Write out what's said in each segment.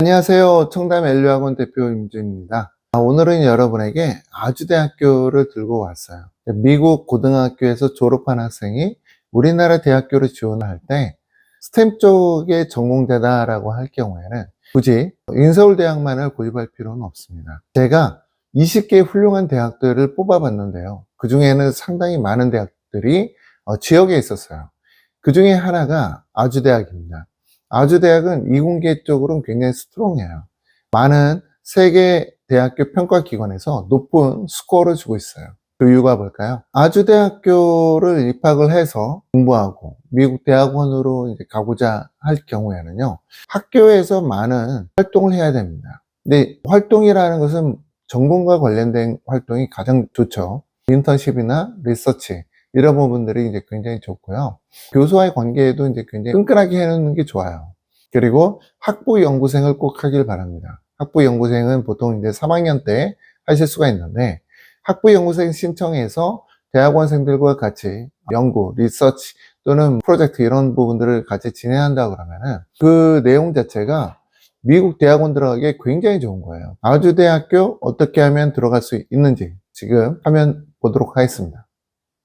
안녕하세요. 청담 LU학원 대표 임준입니다. 오늘은 여러분에게 아주대학교를 들고 왔어요. 미국 고등학교에서 졸업한 학생이 우리나라 대학교를 지원할 때 스템 쪽에 전공자다라고 할 경우에는 굳이 인서울대학만을 고집할 필요는 없습니다. 제가 20개의 훌륭한 대학들을 뽑아봤는데요. 그 중에는 상당히 많은 대학들이 지역에 있었어요. 그 중에 하나가 아주대학입니다. 아주대학은 이공계 쪽으로는 굉장히 스트롱해요. 많은 세계 대학교 평가기관에서 높은 스코어를 주고 있어요. 그 이유가 뭘까요? 아주대학교를 입학을 해서 공부하고 미국 대학원으로 이제 가고자 할 경우에는요, 학교에서 많은 활동을 해야 됩니다. 근데 활동이라는 것은 전공과 관련된 활동이 가장 좋죠. 인턴십이나 리서치, 이런 부분들이 이제 굉장히 좋고요. 교수와의 관계에도 이제 굉장히 끈끈하게 해놓는 게 좋아요. 그리고 학부 연구생을 꼭 하길 바랍니다. 학부 연구생은 보통 이제 3학년 때 하실 수가 있는데, 학부 연구생 신청해서 대학원생들과 같이 연구, 리서치 또는 프로젝트 이런 부분들을 같이 진행한다 그러면은 그 내용 자체가 미국 대학원 들어가기에 굉장히 좋은 거예요. 아주대학교 어떻게 하면 들어갈 수 있는지 지금 화면 보도록 하겠습니다.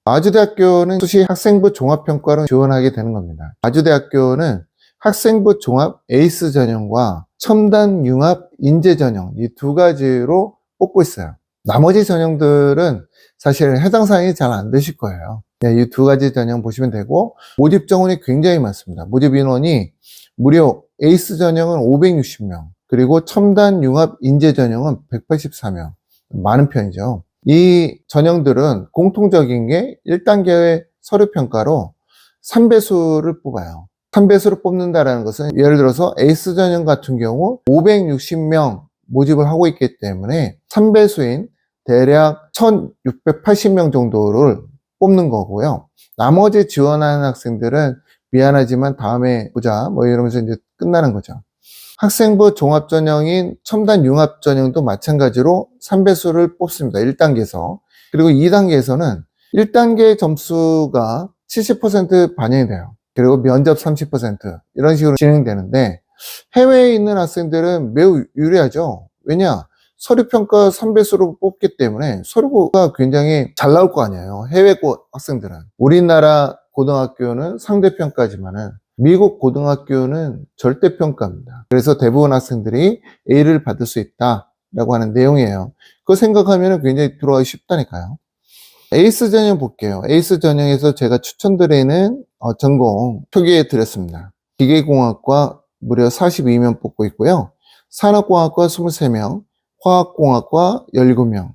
아주대학교는 수시 학생부 종합평가로 지원하게 되는 겁니다. 아주대학교는 학생부 종합 에이스 전형과 첨단 융합 인재 전형, 이 두 가지로 뽑고 있어요. 나머지 전형들은 사실 해당 사항이 잘 안 되실 거예요. 이 두 가지 전형 보시면 되고, 모집 정원이 굉장히 많습니다. 모집 인원이 무려 에이스 전형은 560명, 그리고 첨단 융합 인재 전형은 184명. 많은 편이죠. 이 전형들은 공통적인 게 1단계의 서류평가로 3배수를 뽑아요. 3배수를 뽑는다는 것은 예를 들어서 에이스 전형 같은 경우 560명 모집을 하고 있기 때문에 3배수인 대략 1680명 정도를 뽑는 거고요. 나머지 지원하는 학생들은 미안하지만 다음에 보자 뭐 이러면서 이제 끝나는 거죠. 학생부 종합전형인 첨단 융합전형도 마찬가지로 3배수를 뽑습니다. 1단계에서. 그리고 2단계에서는 1단계 점수가 70% 반영이 돼요. 그리고 면접 30% 이런 식으로 진행되는데, 해외에 있는 학생들은 매우 유리하죠. 왜냐? 서류평가 3배수로 뽑기 때문에 서류가 굉장히 잘 나올 거 아니에요. 해외 학생들은. 우리나라 고등학교는 상대평가지만은 미국 고등학교는 절대평가입니다. 그래서 대부분 학생들이 A를 받을 수 있다라고 하는 내용이에요. 그거 생각하면 굉장히 들어가기 쉽다니까요. 에이스 전형 볼게요. 에이스 전형에서 제가 추천드리는 전공 표기해 드렸습니다. 기계공학과 무려 42명 뽑고 있고요. 산업공학과 23명, 화학공학과 17명,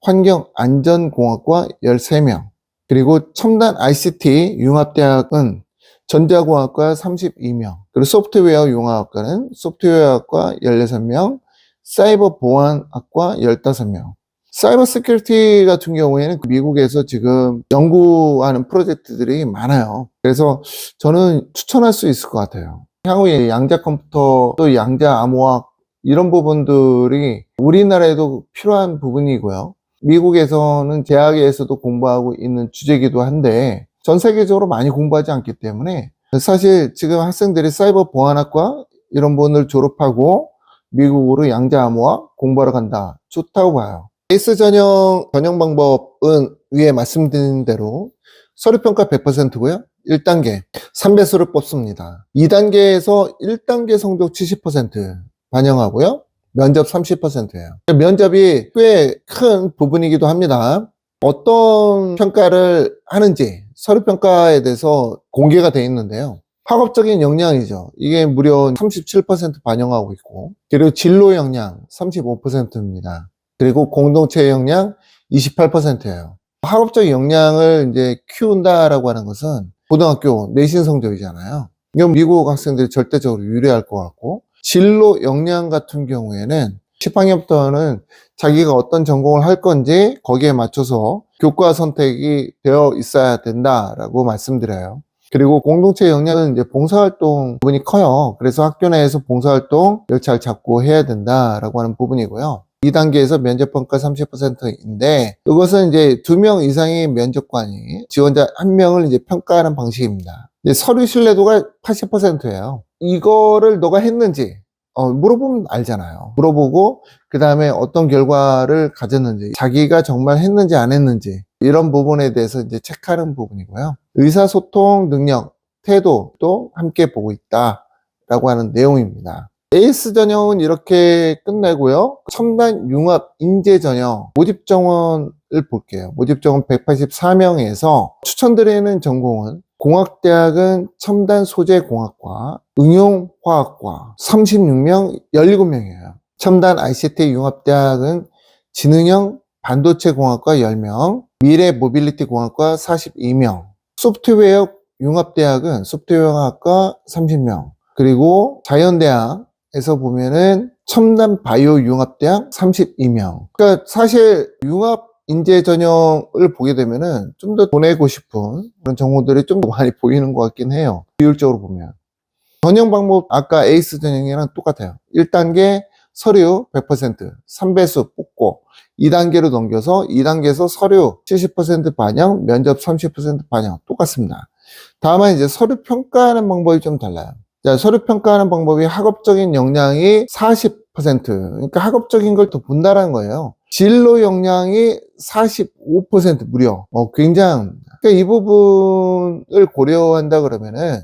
환경안전공학과 13명, 그리고 첨단 ICT 융합대학은 전자공학과 32명, 그리고 소프트웨어 융합학과는 소프트웨어학과 16명, 사이버 보안학과 15명. 사이버 시큐리티 같은 경우에는 미국에서 지금 연구하는 프로젝트들이 많아요. 그래서 저는 추천할 수 있을 것 같아요. 향후에 양자 컴퓨터, 또 양자 암호학 이런 부분들이 우리나라에도 필요한 부분이고요. 미국에서는 대학에서도 공부하고 있는 주제이기도 한데 전 세계적으로 많이 공부하지 않기 때문에 사실 지금 학생들이 사이버 보안학과 이런 분을 졸업하고 미국으로 양자 암호학 공부하러 간다. 좋다고 봐요. 에이스 전형 방법은 위에 말씀드린 대로 서류평가 100%고요. 1단계 3배수를 뽑습니다. 2단계에서 1단계 성적 70% 반영하고요. 면접 30%예요. 면접이 꽤 큰 부분이기도 합니다. 어떤 평가를 하는지 서류평가에 대해서 공개가 되어 있는데요. 학업적인 역량이죠. 이게 무려 37% 반영하고 있고, 그리고 진로 역량 35%입니다. 그리고 공동체 역량 28%예요. 학업적 역량을 이제 키운다라고 하는 것은 고등학교 내신 성적이잖아요. 이건 미국 학생들이 절대적으로 유리할 것 같고, 진로 역량 같은 경우에는 10학년부터는 자기가 어떤 전공을 할 건지 거기에 맞춰서 교과 선택이 되어 있어야 된다라고 말씀드려요. 그리고 공동체 역량은 이제 봉사활동 부분이 커요. 그래서 학교 내에서 봉사활동을 잘 잡고 해야 된다라고 하는 부분이고요. 2단계에서 면접평가 30%인데, 이것은 이제 2명 이상의 면접관이 지원자 1명을 이제 평가하는 방식입니다. 서류 신뢰도가 80%예요. 이거를 너가 했는지, 물어보면 알잖아요. 물어보고 그 다음에 어떤 결과를 가졌는지, 자기가 정말 했는지 안 했는지 이런 부분에 대해서 이제 체크하는 부분이고요. 의사소통 능력, 태도도 함께 보고 있다라고 하는 내용입니다. 에이스 전형은 이렇게 끝내고요. 첨단 융합 인재 전형 모집 정원을 볼게요. 모집 정원 184명에서 추천드리는 전공은 공학대학은 첨단 소재공학과, 응용화학과 36명, 17명이에요. 첨단 ICT 융합대학은 지능형 반도체공학과 10명, 미래 모빌리티 공학과 42명, 소프트웨어 융합대학은 소프트웨어학과 30명, 그리고 자연대학에서 보면은 첨단 바이오 융합대학 32명. 그러니까 사실 융합 인재 전형을 보게 되면은 좀 더 보내고 싶은 그런 정보들이 좀 더 많이 보이는 것 같긴 해요. 비율적으로 보면. 전형 방법 아까 에이스 전형이랑 똑같아요. 1단계 서류 100%, 3배수 뽑고 2단계로 넘겨서 2단계에서 서류 70% 반영, 면접 30% 반영 똑같습니다. 다만 이제 서류 평가하는 방법이 좀 달라요. 자, 서류 평가하는 방법이 학업적인 역량이 40%, 그러니까 학업적인 걸 더 본다라는 거예요. 진로 역량이 45% 무려. 굉장합니다. 그러니까 이 부분을 고려한다 그러면은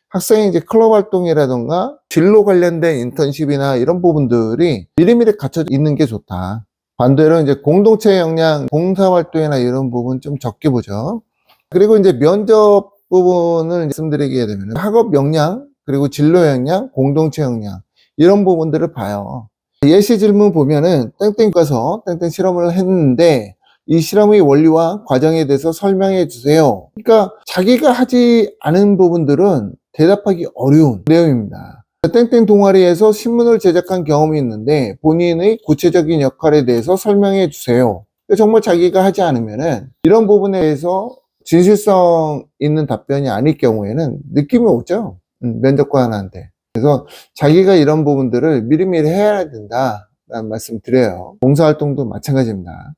학생이 이제 클럽 활동이라던가 진로 관련된 인턴십이나 이런 부분들이 미리미리 갖춰져 있는 게 좋다. 반대로 이제 공동체 역량, 봉사활동이나 이런 부분 좀 적게 보죠. 그리고 이제 면접 부분을 말씀드리게 되면 학업 역량, 그리고 진로 역량, 공동체 역량 이런 부분들을 봐요. 예시 질문 보면은 땡땡 가서 땡땡 실험을 했는데 이 실험의 원리와 과정에 대해서 설명해 주세요. 그러니까 자기가 하지 않은 부분들은 대답하기 어려운 내용입니다. 땡땡 동아리에서 신문을 제작한 경험이 있는데 본인의 구체적인 역할에 대해서 설명해 주세요. 정말 자기가 하지 않으면은 이런 부분에 대해서 진실성 있는 답변이 아닐 경우에는 느낌이 오죠. 면접관한테. 그래서 자기가 이런 부분들을 미리미리 해야 된다라는 말씀 드려요. 봉사활동도 마찬가지입니다.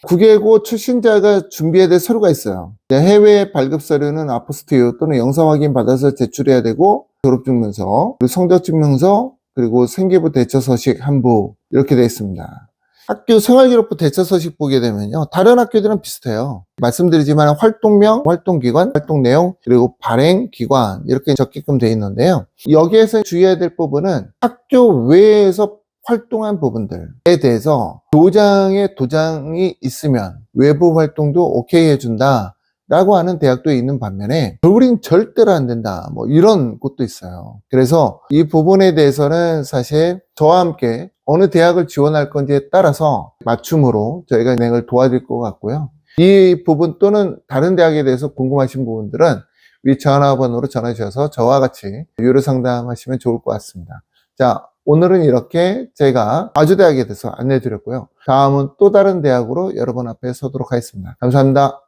국외고 출신자가 준비해야 될 서류가 있어요. 해외 발급 서류는 아포스티유 또는 영상 확인 받아서 제출해야 되고, 졸업증명서, 그리고 성적증명서, 그리고 생계부 대처서식 한 부 이렇게 되어 있습니다. 학교 생활기록부 대처서식 보게 되면요, 다른 학교들은 비슷해요. 말씀드리지만 활동명, 활동기관, 활동내용, 그리고 발행기관 이렇게 적게끔 되어 있는데요, 여기에서 주의해야 될 부분은 학교 외에서 활동한 부분들에 대해서 도장이 있으면 외부 활동도 오케이 해준다 라고 하는 대학도 있는 반면에 우린 절대로 안 된다 뭐 이런 곳도 있어요. 그래서 이 부분에 대해서는 사실 저와 함께 어느 대학을 지원할 건지에 따라서 맞춤으로 저희가 진행을 도와드릴 것 같고요. 이 부분 또는 다른 대학에 대해서 궁금하신 부분들은 위 전화번호로 전화 주셔서 저와 같이 유료 상담하시면 좋을 것 같습니다. 자, 오늘은 이렇게 제가 아주대학에 대해서 안내해 드렸고요. 다음은 또 다른 대학으로 여러분 앞에 서도록 하겠습니다. 감사합니다.